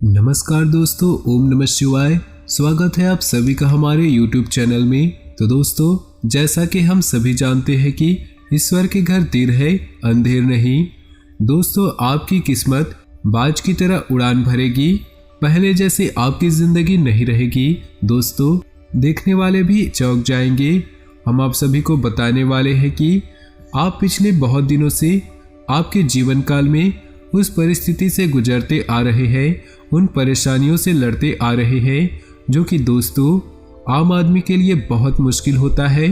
नमस्कार दोस्तों, ओम नमः शिवाय। स्वागत है आप सभी का हमारे YouTube चैनल में। तो दोस्तों, जैसा कि हम सभी जानते हैं कि ईश्वर के घर देर है अंधेर नहीं। दोस्तों, आपकी किस्मत बाज की तरह उड़ान भरेगी। पहले जैसे आपकी जिंदगी नहीं रहेगी। दोस्तों, देखने वाले भी चौंक जाएंगे। हम आप सभी को बताने वाले हैं कि आप पिछले बहुत दिनों से आपके जीवन काल में उस परिस्थिति से गुजरते आ रहे हैं, उन परेशानियों से लड़ते आ रहे हैं जो कि दोस्तों आम आदमी के लिए बहुत मुश्किल होता है।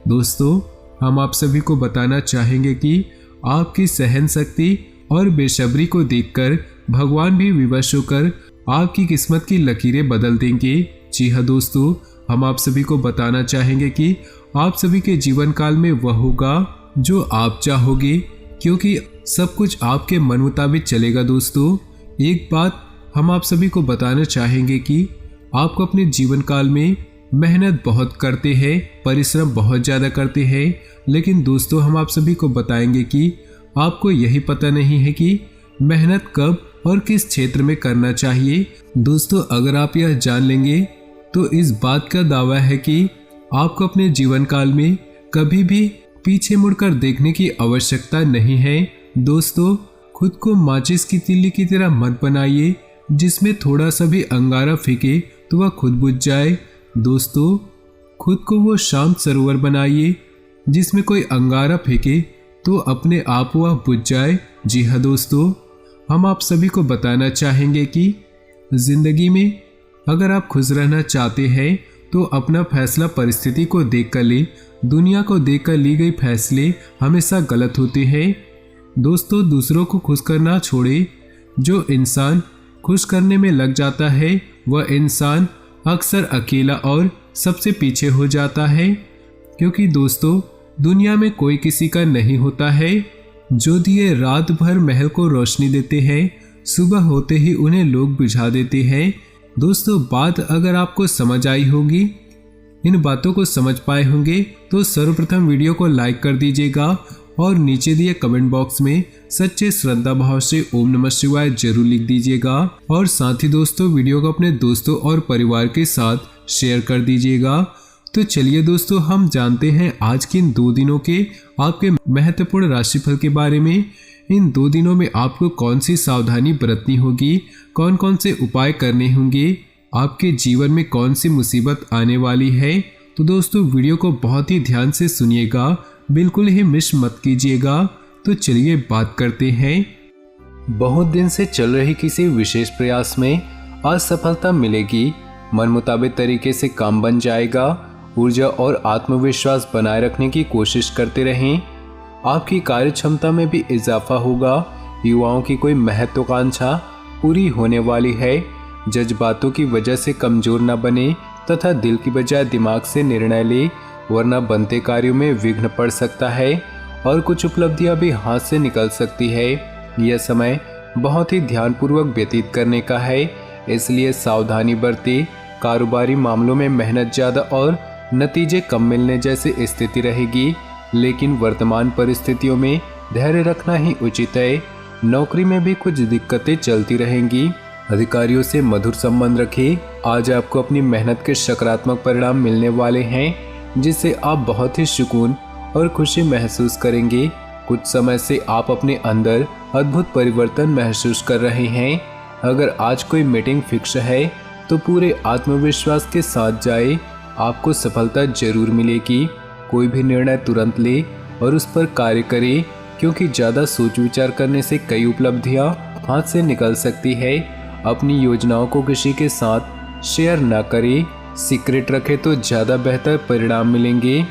दोस्तों, हम आप सभी को बताना चाहेंगे कि आपकी सहन शक्ति और बेसब्री को देखकर भगवान भी विवश होकर आपकी किस्मत की लकीरें बदल देंगे। जी हाँ दोस्तों, हम आप सभी को बताना चाहेंगे कि आप सभी के जीवन काल में वह होगा जो आप चाहोगे, क्योंकि सब कुछ आपके मन मुताबिक चलेगा। दोस्तों, एक बात हम आप सभी को बताना चाहेंगे कि आपको अपने जीवन काल में मेहनत बहुत करते हैं, परिश्रम बहुत ज़्यादा करते हैं, लेकिन दोस्तों हम आप सभी को बताएंगे कि आपको यही पता नहीं है कि मेहनत कब और किस क्षेत्र में करना चाहिए। दोस्तों, अगर आप यह जान लेंगे तो इस बात का दावा है कि आपको अपने जीवन काल में कभी भी पीछे मुड़कर देखने की आवश्यकता नहीं है। दोस्तों, खुद को माचिस की तीली की तरह मत बनाइए जिसमें थोड़ा सा भी अंगारा फेंके तो वह खुद बुझ जाए। दोस्तों, खुद को वो शांत सरोवर बनाइए जिसमें कोई अंगारा फेंके तो अपने आप वह बुझ जाए। जी हाँ दोस्तों, हम आप सभी को बताना चाहेंगे कि जिंदगी में अगर आप खुश रहना चाहते हैं तो अपना फैसला परिस्थिति को देख कर ले। दुनिया को देखकर ली गई फैसले हमेशा गलत होते हैं। दोस्तों, दूसरों को खुश करना छोड़े। जो इंसान खुश करने में लग जाता है वह इंसान अक्सर अकेला और सबसे पीछे हो जाता है, क्योंकि दोस्तों दुनिया में कोई किसी का नहीं होता है। जो दिए रात भर महल को रोशनी देते हैं, सुबह होते ही उन्हें लोग बुझा देते हैं। दोस्तों, बात अगर आपको समझ आई होगी, इन बातों को समझ पाए होंगे तो सर्वप्रथम वीडियो को लाइक कर दीजिएगा और नीचे दिए कमेंट बॉक्स में सच्चे श्रद्धा भाव से ओम नमः शिवाय जरूर लिख दीजिएगा। और साथ ही दोस्तों वीडियो को अपने दोस्तों और परिवार के साथ शेयर कर दीजिएगा। तो चलिए दोस्तों, हम जानते हैं आज के इन 2 दिनों के आपके महत्वपूर्ण राशिफल के बारे में। इन 2 दिनों में आपको कौन सी सावधानी बरतनी होगी, कौन कौन से उपाय करने होंगे, आपके जीवन में कौन सी मुसीबत आने वाली है। तो दोस्तों वीडियो को बहुत ही ध्यान से सुनिएगा, बिल्कुल ही मिस मत कीजिएगा। तो चलिए बात करते हैं। बहुत दिन से चल रही किसी विशेष प्रयास में असफलता मिलेगी, मन मुताबिक तरीके से काम बन जाएगा। ऊर्जा और आत्मविश्वास बनाए रखने की कोशिश करते रहें। आपकी कार्य क्षमता में भी इजाफा होगा। युवाओं की कोई महत्वाकांक्षा पूरी होने वाली है। जज्बातों की वजह से कमजोर न बने तथा दिल की बजाय दिमाग से निर्णय ले, वरना बनते कार्यों में विघ्न पड़ सकता है और कुछ उपलब्धियां भी हाथ से निकल सकती है। यह समय बहुत ही ध्यानपूर्वक व्यतीत करने का है, इसलिए सावधानी बरतें। कारोबारी मामलों में मेहनत ज़्यादा और नतीजे कम मिलने जैसी स्थिति रहेगी, लेकिन वर्तमान परिस्थितियों में धैर्य रखना ही उचित है। नौकरी में भी कुछ दिक्कतें चलती रहेंगी। अधिकारियों से मधुर संबंध रखें। आज आपको अपनी मेहनत के सकारात्मक परिणाम मिलने वाले हैं, जिससे आप बहुत ही सुकून और खुशी महसूस करेंगे। कुछ समय से आप अपने अंदर अद्भुत परिवर्तन महसूस कर रहे हैं। अगर आज कोई मीटिंग फिक्स है तो पूरे आत्मविश्वास के साथ जाए, आपको सफलता जरूर मिलेगी। कोई भी निर्णय तुरंत ले और उस पर कार्य करें, क्योंकि ज़्यादा सोच विचार करने से कई उपलब्धियां हाथ से निकल सकती है। अपनी योजनाओं को किसी के साथ शेयर न करें, सीक्रेट रखें तो ज़्यादा बेहतर परिणाम मिलेंगे।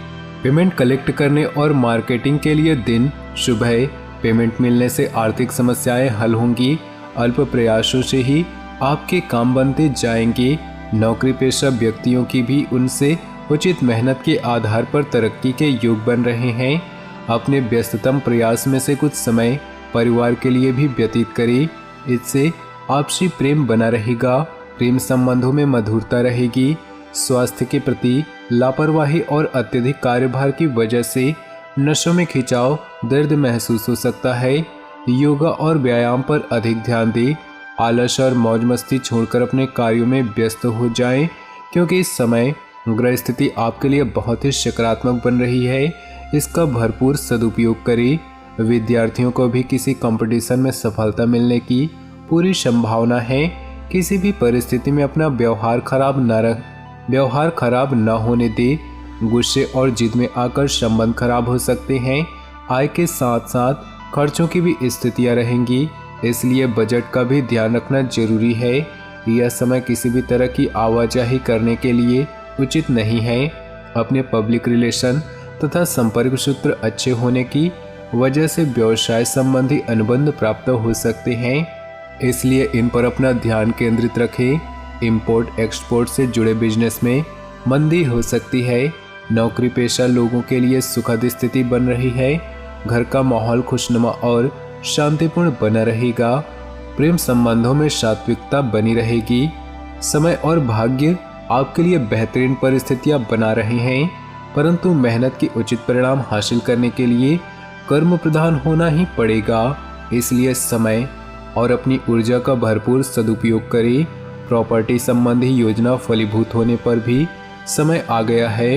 पेमेंट कलेक्ट करने और मार्केटिंग के लिए दिन शुभ है। पेमेंट मिलने से आर्थिक समस्याएं हल होंगी। अल्प प्रयासों से ही आपके काम बनते जाएंगे। नौकरी पेशा व्यक्तियों की भी उनसे उचित मेहनत के आधार पर तरक्की के योग बन रहे हैं। अपने व्यस्ततम प्रयास में से कुछ समय परिवार के लिए भी व्यतीत करें, इससे आपसी प्रेम बना रहेगा। प्रेम संबंधों में मधुरता रहेगी। स्वास्थ्य के प्रति लापरवाही और अत्यधिक कार्यभार की वजह से नसों में खिंचाव, दर्द महसूस हो सकता है। योगा और व्यायाम पर अधिक ध्यान दें। आलस और मौज मस्ती छोड़कर अपने कार्यों में व्यस्त हो जाएं, क्योंकि इस समय ग्रह स्थिति आपके लिए बहुत ही सकारात्मक बन रही है। इसका भरपूर सदुपयोग करें। विद्यार्थियों को भी किसी कंपटीशन में सफलता मिलने की पूरी संभावना है। किसी भी परिस्थिति में अपना व्यवहार खराब न होने दे। गुस्से और जिद में आकर संबंध खराब हो सकते हैं। आय के साथ साथ खर्चों की भी स्थितियां रहेंगी, इसलिए बजट का भी ध्यान रखना जरूरी है। यह समय किसी भी तरह की आवाजाही करने के लिए उचित नहीं है। अपने पब्लिक रिलेशन तथा संपर्क सूत्र अच्छे होने की वजह से व्यवसाय संबंधी अनुबंध प्राप्त हो सकते हैं, इसलिए इन पर अपना ध्यान केंद्रित रखें। इंपोर्ट एक्सपोर्ट से जुड़े बिजनेस में मंदी हो सकती है। नौकरी पेशा लोगों के लिए सुखद स्थिति बन रही है। घर का माहौल खुशनुमा और शांतिपूर्ण बना रहेगा। प्रेम संबंधों में सात्विकता बनी रहेगी। समय और भाग्य आपके लिए बेहतरीन परिस्थितियां बना रहे हैं, परंतु मेहनत की उचित परिणाम हासिल करने के लिए कर्म प्रधान होना ही पड़ेगा। इसलिए समय और अपनी ऊर्जा का भरपूर सदुपयोग करें। प्रॉपर्टी संबंधी योजना फलीभूत होने पर भी समय आ गया है।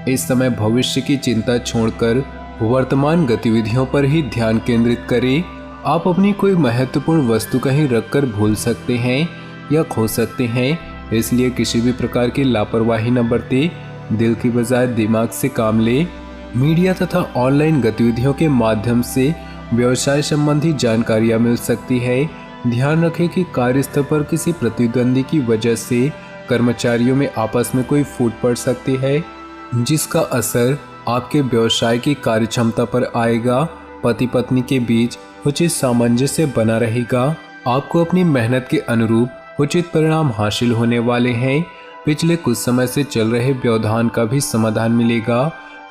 इस समय भविष्य की चिंता छोड़कर वर्तमान गतिविधियों पर ही ध्यान केंद्रित करें। आप अपनी कोई महत्वपूर्ण वस्तु कहीं रखकर भूल सकते हैं या खो सकते हैं, इसलिए किसी भी प्रकार की लापरवाही न बरतें। दिल की बजाय दिमाग से काम ले। मीडिया तथा ऑनलाइन गतिविधियों के माध्यम से व्यवसाय संबंधी जानकारियां मिल सकती है। ध्यान रखें कि कार्यस्थल पर किसी प्रतिद्वंदी की वजह से कर्मचारियों में आपस में कोई फूट पड़ सकती है, जिसका असर आपके व्यवसाय की कार्यक्षमता पर आएगा। पति पत्नी के बीच उचित सामंजस्य बना रहेगा। आपको अपनी मेहनत के अनुरूप उचित परिणाम हासिल होने वाले हैं। पिछले कुछ समय से चल रहे व्यवधान का भी समाधान मिलेगा।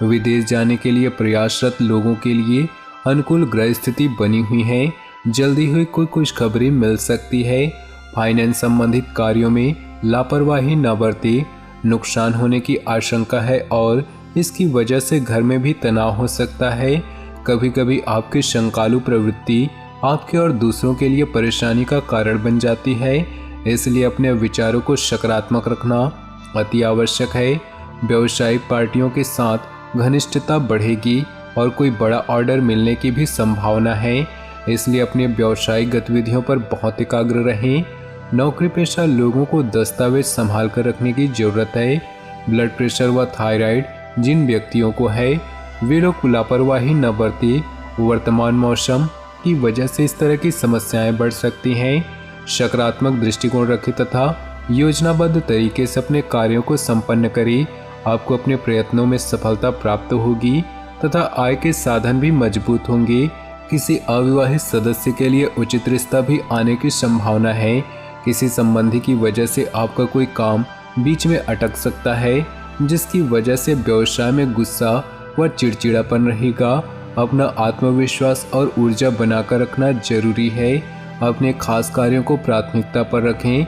विदेश जाने के लिए प्रयासरत लोगों के लिए अनुकूल ग्रह स्थिति बनी हुई है। जल्दी हुई कोई खुशखबरी मिल सकती है। फाइनेंस संबंधित कार्यों में लापरवाही न बरतें। नुकसान होने की आशंका है और इसकी वजह से घर में भी तनाव हो सकता है। कभी कभी आपकी शंकालु प्रवृत्ति आपके और दूसरों के लिए परेशानी का कारण बन जाती है, इसलिए अपने विचारों को सकारात्मक रखना अति आवश्यक है। व्यावसायिक पार्टियों के साथ घनिष्ठता बढ़ेगी और कोई बड़ा ऑर्डर मिलने की भी संभावना है, इसलिए अपनी व्यावसायिक गतिविधियों पर बहुत एकाग्र रहें। नौकरी पेशा लोगों को दस्तावेज संभाल कर रखने की जरूरत है। ब्लड प्रेशर व थायराइड जिन व्यक्तियों को है वे लोग लापरवाही न बरतें। वर्तमान मौसम की वजह से इस तरह की समस्याएं बढ़ सकती हैं। सकारात्मक दृष्टिकोण रखें तथा योजनाबद्ध तरीके से अपने कार्यों को संपन्न करें। आपको अपने प्रयत्नों में सफलता प्राप्त होगी तथा आय के साधन भी मजबूत होंगे। किसी अविवाहित सदस्य के लिए उचित रिश्ता भी आने की संभावना है। किसी संबंधी की वजह से आपका कोई काम बीच में अटक सकता है, जिसकी वजह से व्यवसाय में गुस्सा व चिड़चिड़ापन रहेगा। अपना आत्मविश्वास और ऊर्जा बनाकर रखना जरूरी है। अपने खास कार्यों को प्राथमिकता पर रखें।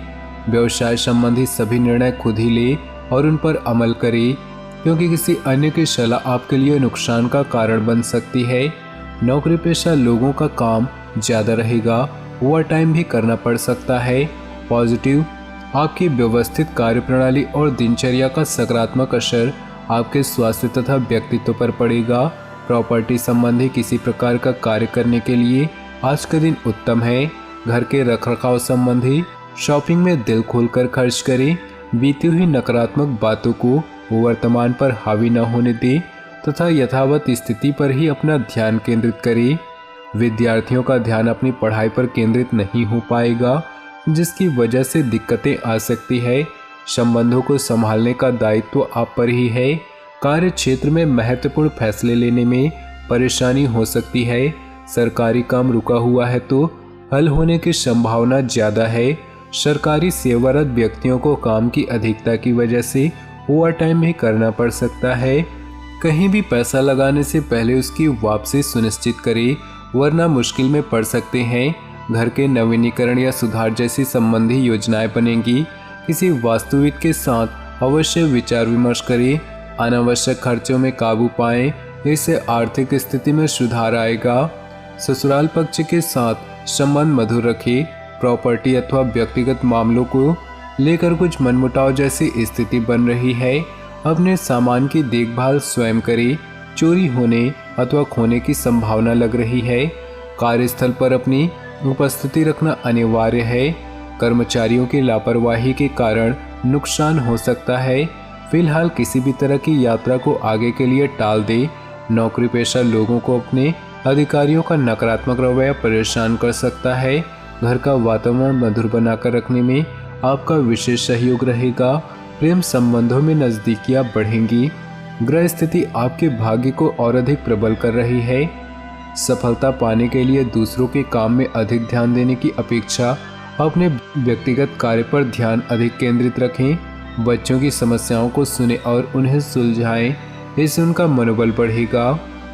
व्यवसाय संबंधी सभी निर्णय खुद ही ले और उन पर अमल करें, क्योंकि किसी अन्य की सलाह आपके लिए नुकसान का कारण बन सकती है। नौकरी पेशा लोगों का काम ज़्यादा रहेगा, ओवर टाइम भी करना पड़ सकता है। पॉजिटिव आपकी व्यवस्थित कार्यप्रणाली और दिनचर्या का सकारात्मक असर आपके स्वास्थ्य तथा व्यक्तित्व पर पड़ेगा। प्रॉपर्टी संबंधी किसी प्रकार का कार्य करने के लिए आज का दिन उत्तम है। घर के रखरखाव संबंधी शॉपिंग में दिल खोलकर खर्च करें। बीती हुई नकारात्मक बातों को वर्तमान पर हावी न होने दें तथा यथावत स्थिति पर ही अपना ध्यान केंद्रित करें। विद्यार्थियों का ध्यान अपनी पढ़ाई पर केंद्रित नहीं हो पाएगा, जिसकी वजह से दिक्कतें आ सकती है। संबंधों को संभालने का दायित्व आप पर ही है। कार्य क्षेत्र में महत्वपूर्ण फैसले लेने में परेशानी हो सकती है। सरकारी काम रुका हुआ है तो हल होने की संभावना ज़्यादा है। सरकारी सेवारत व्यक्तियों को काम की अधिकता की वजह से ओवर टाइम भी करना पड़ सकता है। कहीं भी पैसा लगाने से पहले उसकी वापसी सुनिश्चित करें, वरना मुश्किल में पड़ सकते हैं। घर के नवीनीकरण या सुधार जैसी संबंधी योजनाएं बनेंगी। किसी वास्तुविद के साथ अवश्य विचार विमर्श करें। अनावश्यक खर्चों में काबू पाएं, इससे आर्थिक स्थिति में सुधार आएगा। ससुराल पक्ष के साथ संबंध मधुर रखें। प्रॉपर्टी अथवा व्यक्तिगत मामलों को लेकर कुछ मनमुटाव जैसी स्थिति बन रही है। अपने सामान की देखभाल स्वयं करें। चोरी होने अथवा खोने की संभावना लग रही है। कार्यस्थल पर अपनी उपस्थिति रखना अनिवार्य है। कर्मचारियों की लापरवाही के कारण नुकसान हो सकता है। फिलहाल किसी भी तरह की यात्रा को आगे के लिए टाल दे। नौकरी पेशा लोगों को अपने अधिकारियों का नकारात्मक रवैया परेशान कर सकता है। घर का वातावरण मधुर बनाकर रखने में आपका विशेष सहयोग रहेगा। प्रेम संबंधों में नजदीकियां बढ़ेंगी। ग्रह स्थिति आपके भाग्य को और अधिक प्रबल कर रही है। सफलता पाने के लिए दूसरों के काम में अधिक ध्यान देने की अपेक्षा अपने व्यक्तिगत कार्य पर ध्यान अधिक केंद्रित रखें। बच्चों की समस्याओं को सुने और उन्हें सुलझाएं। इससे उनका मनोबल बढ़ेगा।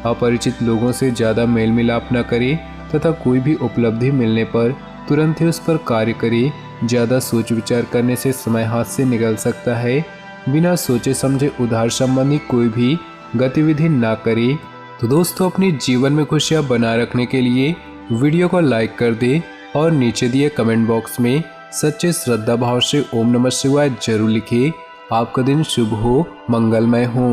अपरिचित लोगों से ज़्यादा मेल मिलाप न करें तथा कोई भी उपलब्धि मिलने पर तुरंत ही उस पर कार्य करें। ज़्यादा सोच विचार करने से समय हाथ से निकल सकता है। बिना सोचे समझे उधार संबंधी कोई भी गतिविधि ना करें। तो दोस्तों, अपने जीवन में खुशियां बनाए रखने के लिए वीडियो को लाइक कर दें और नीचे दिए कमेंट बॉक्स में सच्चे श्रद्धा भाव से ओम नमः शिवाय जरूर लिखें। आपका दिन शुभ हो, मंगलमय हो।